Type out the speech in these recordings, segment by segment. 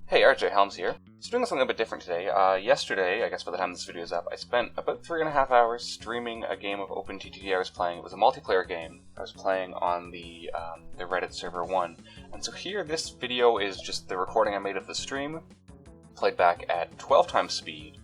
Hey, RJ Helms here. So doing something a bit different today. Yesterday, I guess by the time this video is up, I spent about 3.5 hours streaming a game of OpenTTD I was playing. It was a multiplayer game I was playing on the Reddit server 1. And so here, this video is just the recording I made of the stream, played back at 12 times speed,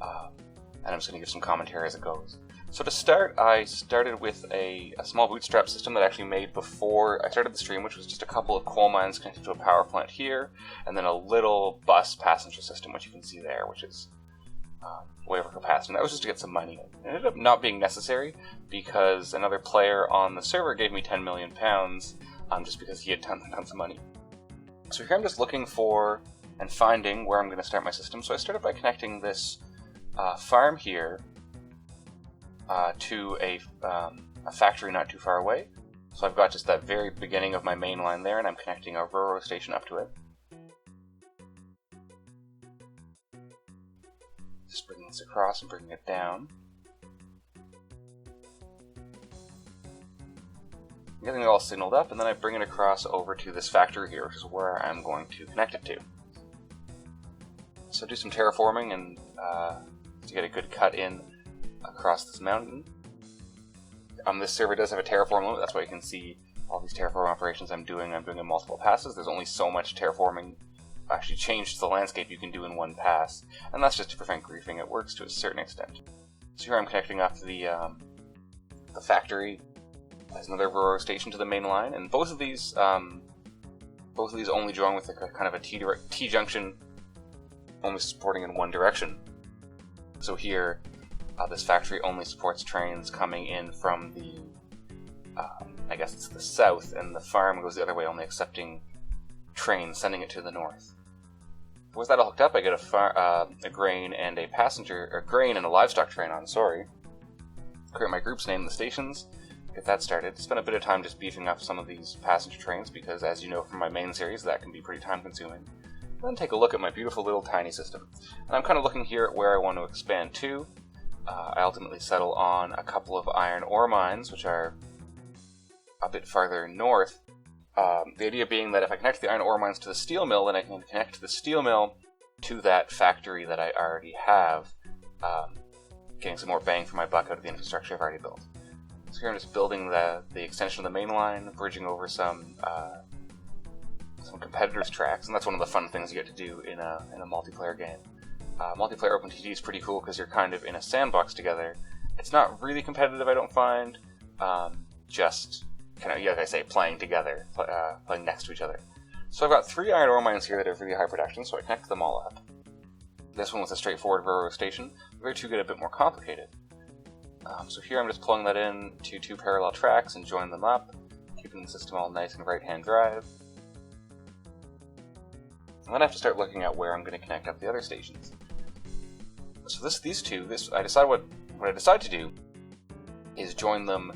and I'm just going to give some commentary as it goes. So to start, I started with a small bootstrap system that I actually made before I started the stream, which was just a couple of coal mines connected to a power plant here, and then a little bus passenger system, which you can see there, which is way over capacity. And that was just to get some money. It ended up not being necessary because another player on the server gave me £10 million, just because he had tons and tons of money. So here I'm just looking for and finding where I'm going to start my system. So I started by connecting this farm here to a factory not too far away. So I've got just that very beginning of my main line there, and I'm connecting a railroad station up to it. Just bringing this across and bringing it down. Getting it all signaled up, and then I bring it across over to this factory here, which is where I'm going to connect it to. So do some terraforming and to get a good cut in across this mountain. This server does have a terraform limit, that's why you can see all these terraform operations I'm doing in multiple passes. There's only so much terraforming, actually change to the landscape, you can do in one pass, and that's just to prevent griefing. It works to a certain extent. So here I'm connecting up to the factory as another railroad station to the main line, and both of these only join with a kind of a T-junction, only supporting in one direction. So here, this factory only supports trains coming in from the, I guess it's the south, and the farm goes the other way, only accepting trains, sending it to the north. With that all hooked up, I get a grain and a livestock train on, create my groups, name the stations, get that started. Spend a bit of time just beefing up some of these passenger trains, because as you know from my main series, that can be pretty time consuming. Then take a look at my beautiful little tiny system. And I'm kind of looking here at where I want to expand to. I ultimately settle on a couple of iron ore mines, which are a bit farther north. The idea being that if I connect the iron ore mines to the steel mill, then I can connect the steel mill to that factory that I already have, getting some more bang for my buck out of the infrastructure I've already built. So here I'm just building the extension of the main line, bridging over some competitors' tracks, and that's one of the fun things you get to do in a multiplayer game. Multiplayer OpenTTD is pretty cool because you're kind of in a sandbox together. It's not really competitive, I don't find. Just kind of, like I say, playing together, playing next to each other. So I've got 3 iron ore mines here that are really high production, so I connect them all up. This one was a straightforward railroad station. The other two get a bit more complicated. So here I'm just pulling that in to 2 parallel tracks and join them up, keeping the system all nice and right-hand drive. And then I have to start looking at where I'm going to connect up the other stations. So what I decide to do is join them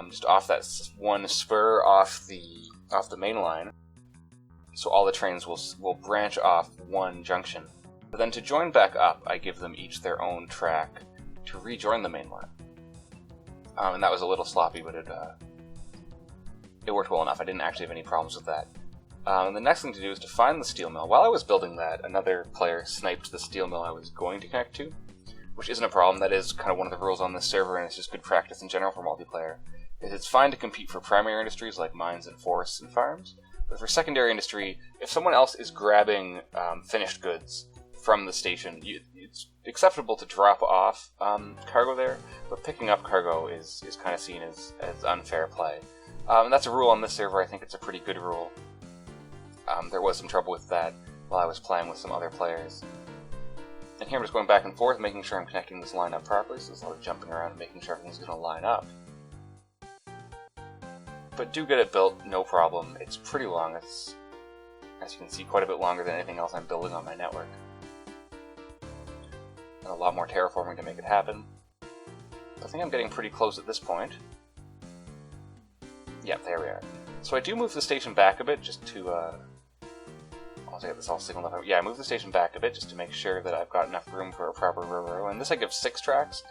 just off that one spur off the main line. So all the trains will branch off one junction. But then to join back up, I give them each their own track to rejoin the main line. And that was a little sloppy, but it worked well enough. I didn't actually have any problems with that. And the next thing to do is to find the steel mill. While I was building that, another player sniped the steel mill I was going to connect to, which isn't a problem. That is kind of one of the rules on this server, and it's just good practice in general for multiplayer. It's fine to compete for primary industries like mines and forests and farms, but for secondary industry, if someone else is grabbing finished goods from the station, it's acceptable to drop off cargo there, but picking up cargo is kind of seen as unfair play. And that's a rule on this server. I think it's a pretty good rule. There was some trouble with that while I was playing with some other players. And here I'm just going back and forth, making sure I'm connecting this line up properly, so there's a lot of jumping around and making sure everything's going to line up. But do get it built, no problem. It's pretty long. It's, as you can see, quite a bit longer than anything else I'm building on my network. And a lot more terraforming to make it happen. I think I'm getting pretty close at this point. Yep, there we are. So I do move the station back a bit just to, I'll get this all signaled up. Yeah, I move the station back a bit just to make sure that I've got enough room for a proper railroad. And this I give 6 tracks.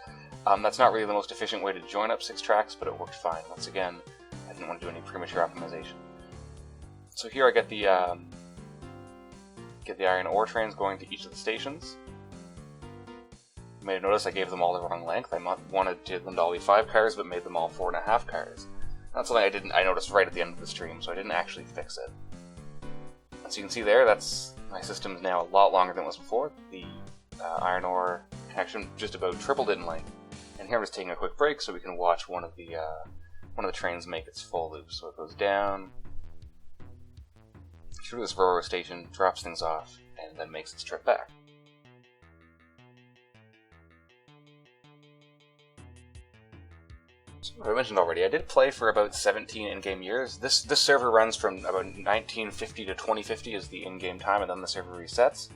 That's not really the most efficient way to join up 6 tracks, but it worked fine. Once again, I didn't want to do any premature optimization. So here I get the get the iron ore trains going to each of the stations. You may have noticed I gave them all the wrong length. I wanted them to all be 5 cars, but made them all 4.5 cars. That's something I noticed right at the end of the stream, so I didn't actually fix it. As you can see there, my system is now a lot longer than it was before. The iron ore connection just about tripled in length. And here I'm just taking a quick break so we can watch one of the trains make its full loop. So it goes down through this railroad station, drops things off, and then makes its trip back. So I mentioned already, I did play for about 17 in-game years. This server runs from about 1950 to 2050 is the in-game time, and then the server resets.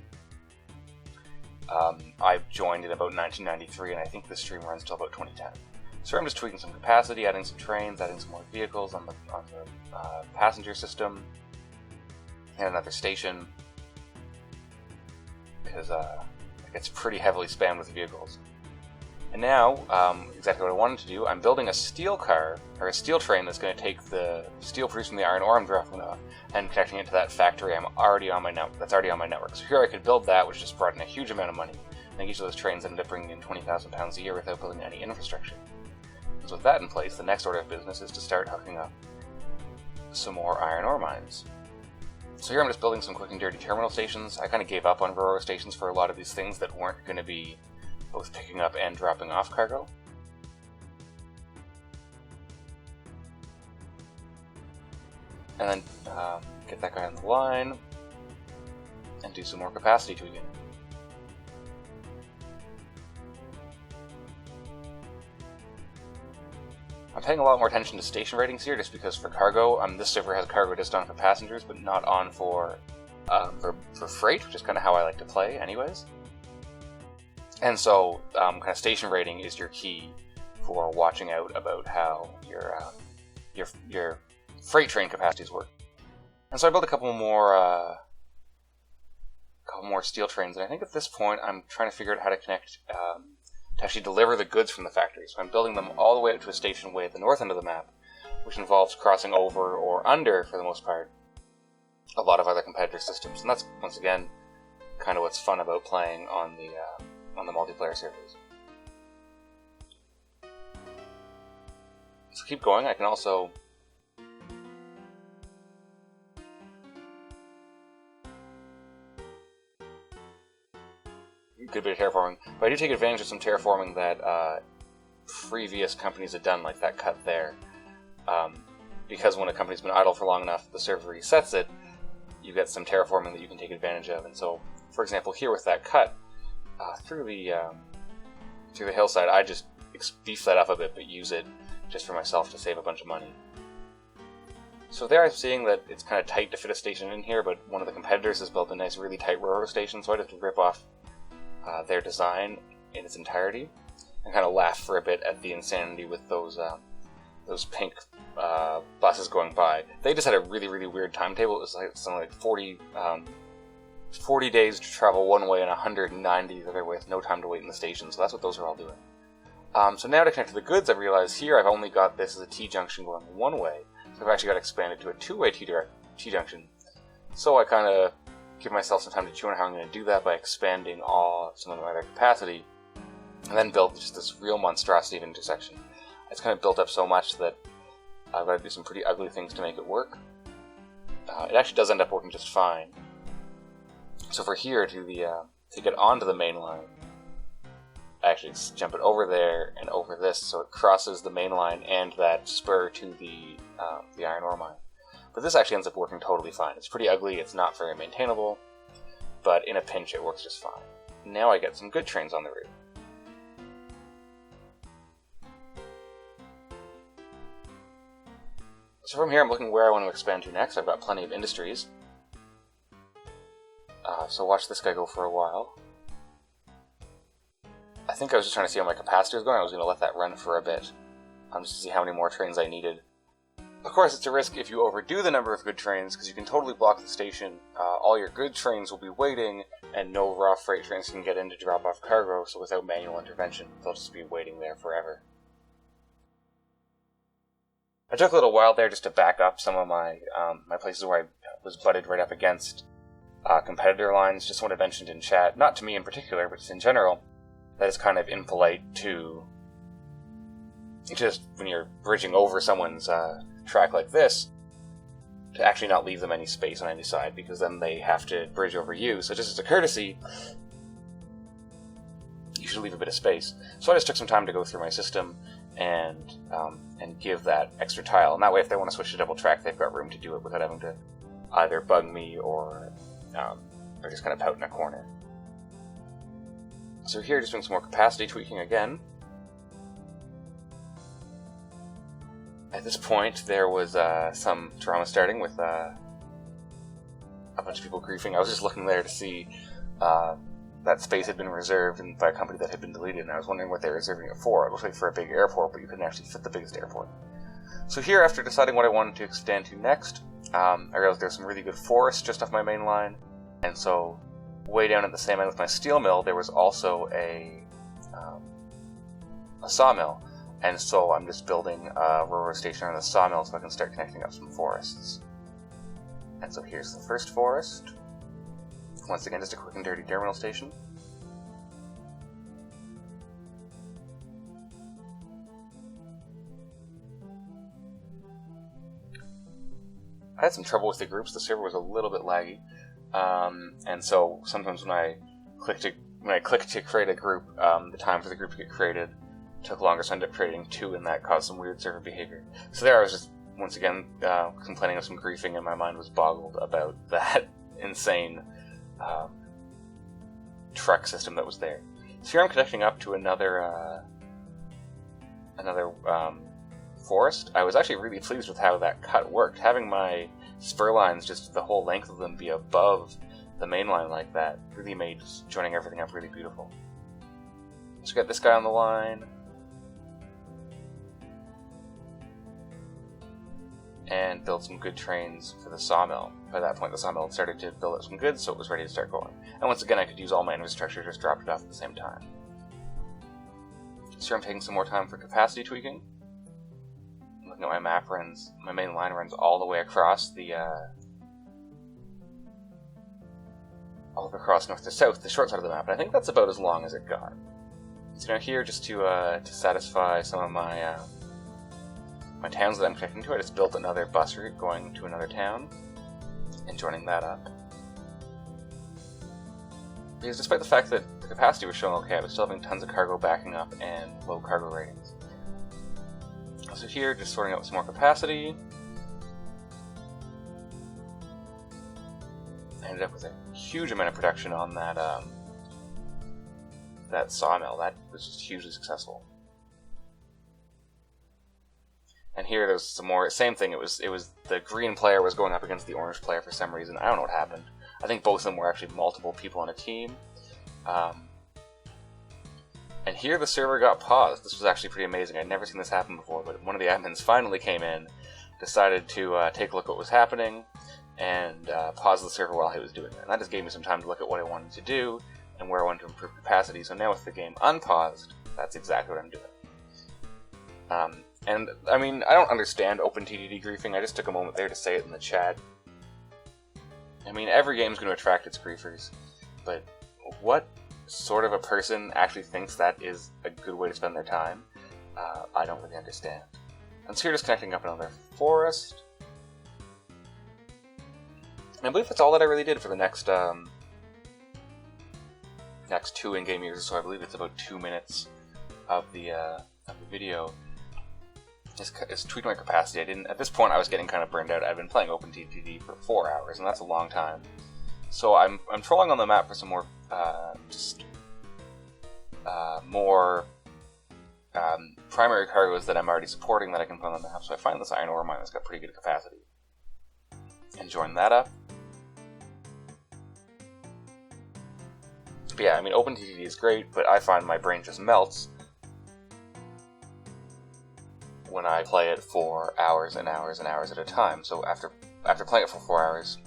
I joined in about 1993, and I think the stream runs till about 2010. So I'm just tweaking some capacity, adding some trains, adding some more vehicles on the passenger system, and another station, because it gets pretty heavily spammed with vehicles. And now, exactly what I wanted to do, I'm building a steel car, or a steel train that's going to take the steel produced from the iron ore I'm dropping off, and connecting it to that factory that's already on my network. So here I could build that, which just brought in a huge amount of money. I think each of those trains ended up bringing in £20,000 a year without building any infrastructure. So with that in place, the next order of business is to start hooking up some more iron ore mines. So here I'm just building some quick and dirty terminal stations. I kind of gave up on railroad stations for a lot of these things that weren't going to be both picking up and dropping off cargo. And then get that guy on the line and do some more capacity tweaking. I'm paying a lot more attention to station ratings here, just because for cargo, this server has cargo just on for passengers, but not on for freight, which is kind of how I like to play anyways. And so, kind of station rating is your key for watching out about how your freight train capacities work. And so I built a couple more steel trains, and I think at this point I'm trying to figure out how to connect to actually deliver the goods from the factory. So I'm building them all the way up to a station way at the north end of the map, which involves crossing over or under, for the most part, a lot of other competitor systems. And that's, once again, kind of what's fun about playing on the multiplayer servers. So keep going. I can also good bit of terraforming, but I do take advantage of some terraforming that previous companies had done, like that cut there. Because when a company's been idle for long enough, the server resets it, you get some terraforming that you can take advantage of. And so, for example, here with that cut through the hillside, I just beef that up a bit, but use it just for myself to save a bunch of money. So there I'm seeing that it's kind of tight to fit a station in here, but one of the competitors has built a nice, really tight railroad station, so I'd have to rip off their design in its entirety, and kind of laugh for a bit at the insanity with those pink buses going by. They just had a really, really weird timetable. It was like something like 40 days to travel one way and 190 the other way with no time to wait in the station, so that's what those are all doing. So now to connect to the goods, I've realized here I've only got this as a T-junction going one way, so I've actually got to expand it to a two-way T-junction. So I kind of give myself some time to chew on how I'm going to do that by expanding some of my other capacity, and then build just this real monstrosity of intersection. It's kind of built up so much that I've got to do some pretty ugly things to make it work. It actually does end up working just fine. So for here, to get onto the main line, I actually jump it over there and over this, so it crosses the main line and that spur to the iron ore mine. But this actually ends up working totally fine. It's pretty ugly, it's not very maintainable, but in a pinch it works just fine. Now I get some good trains on the route. So from here I'm looking where I want to expand to next. I've got plenty of industries. So watch this guy go for a while. I think I was just trying to see how my capacitor is going. I was going to let that run for a bit, just to see how many more trains I needed. Of course, it's a risk if you overdo the number of good trains, because you can totally block the station. All your good trains will be waiting, and no raw freight trains can get in to drop off cargo, so without manual intervention, they'll just be waiting there forever. I took a little while there just to back up some of my places where I was butted right up against competitor lines. Just what I mentioned in chat, not to me in particular, but just in general, that is kind of impolite to just, when you're bridging over someone's track like this, to actually not leave them any space on any side, because then they have to bridge over you. So just as a courtesy, you should leave a bit of space. So I just took some time to go through my system and give that extra tile. And that way, if they want to switch to double track, they've got room to do it without having to either bug me or just kind of pout in a corner. So here, just doing some more capacity tweaking again. At this point, there was some drama starting with a bunch of people griefing. I was just looking there to see that space had been reserved by a company that had been deleted, and I was wondering what they were reserving it for. It looked like for a big airport, but you couldn't actually fit the biggest airport. So here, after deciding what I wanted to expand to next, I realized there's some really good forest just off my main line, and so way down at the same end with my steel mill, there was also a sawmill. And so I'm just building a railroad station on the sawmill so I can start connecting up some forests. And so here's the first forest. Once again, just a quick and dirty terminal station. I had some trouble with the groups. The server was a little bit laggy. And so sometimes when I click to create a group, the time for the group to get created took longer, so I ended up creating 2, and that caused some weird server behavior. So there I was just, once again, complaining of some griefing, and my mind was boggled about that insane truck system that was there. So here I'm connecting up to another forest. I was actually really pleased with how that cut worked. Having my spur lines, just the whole length of them, be above the main line like that really made joining everything up really beautiful. So we got this guy on the line. And build some good trains for the sawmill. By that point, the sawmill had started to build up some goods, so it was ready to start going. And once again, I could use all my infrastructure, just dropped it off at the same time. So here I'm taking some more time for capacity tweaking. Looking at my map, my main line runs all the way across north to south, the short side of the map, and I think that's about as long as it got. So now here, just to satisfy some of my towns that I'm connecting to, I just built another bus route going to another town and joining that up. Because despite the fact that the capacity was showing okay, I was still having tons of cargo backing up and low cargo ratings. So here, just sorting out some more capacity. I ended up with a huge amount of production on that sawmill. That was just hugely successful. And here there's some more, same thing, it was the green player was going up against the orange player for some reason. I don't know what happened. I think both of them were actually multiple people on a team. And here the server got paused. This was actually pretty amazing. I'd never seen this happen before, but one of the admins finally came in, decided to take a look at what was happening, and pause the server while he was doing it. And that just gave me some time to look at what I wanted to do, and where I wanted to improve capacity. So now with the game unpaused, that's exactly what I'm doing. And, I mean, I don't understand OpenTTD griefing. I just took a moment there to say it in the chat. I mean, every game's going to attract its griefers, but what sort of a person actually thinks that is a good way to spend their time? I don't really understand. And so you're just connecting up another forest. And I believe that's all that I really did for the next 2 in-game years or so. I believe it's about 2 minutes of the video. Is tweaking my capacity. At this point I was getting kind of burned out. I've been playing OpenTTD for 4 hours, and that's a long time. So I'm trolling on the map for some more more primary cargoes that I'm already supporting that I can put on the map. So I find this iron ore mine that's got pretty good capacity, and join that up. But yeah, I mean, OpenTTD is great, but I find my brain just melts when I play it for hours and hours and hours at a time. So after playing it for 4 hours,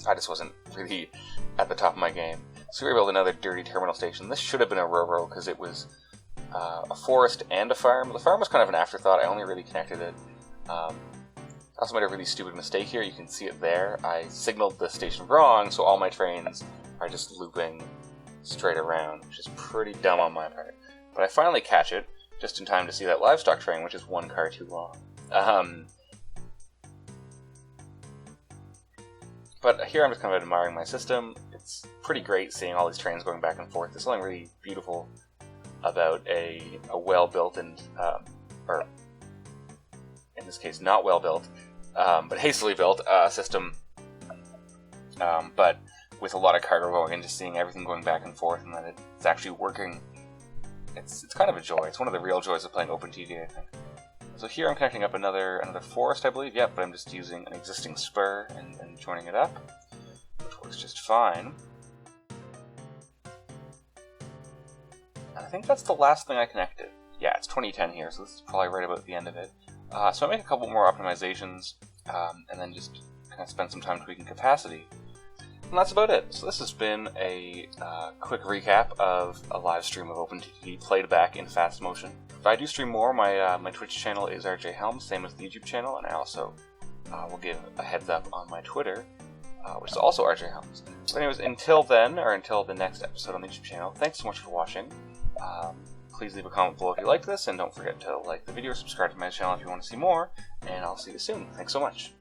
I just wasn't really at the top of my game. So we were able to build another dirty terminal station. This should have been a railroad because it was a forest and a farm. The farm was kind of an afterthought. I only really connected it. I also made a really stupid mistake here. You can see it there. I signaled the station wrong, so all my trains are just looping straight around, which is pretty dumb on my part. But I finally catch it, just in time to see that livestock train, which is one car too long. But here I'm just kind of admiring my system. It's pretty great seeing all these trains going back and forth. There's something really beautiful about a well-built and, or in this case not well-built, but hastily built system, but with a lot of cargo going and just seeing everything going back and forth and that it's actually working. It's kind of a joy. It's one of the real joys of playing OpenTTD, I think. So here I'm connecting up another forest, I believe. Yep, but I'm just using an existing spur and joining it up, which works just fine. And I think that's the last thing I connected. Yeah, it's 2010 here, so this is probably right about the end of it. So I make a couple more optimizations, and then just kind of spend some time tweaking capacity. And that's about it. So this has been a quick recap of a live stream of OpenTTD played back in fast motion. If I do stream more, my Twitch channel is RJ Helms, same as the YouTube channel, and I also will give a heads up on my Twitter, which is also RJ Helms. But anyways, until then, or until the next episode on the YouTube channel, thanks so much for watching. Please leave a comment below if you liked this, and don't forget to like the video or subscribe to my channel if you want to see more, and I'll see you soon. Thanks so much.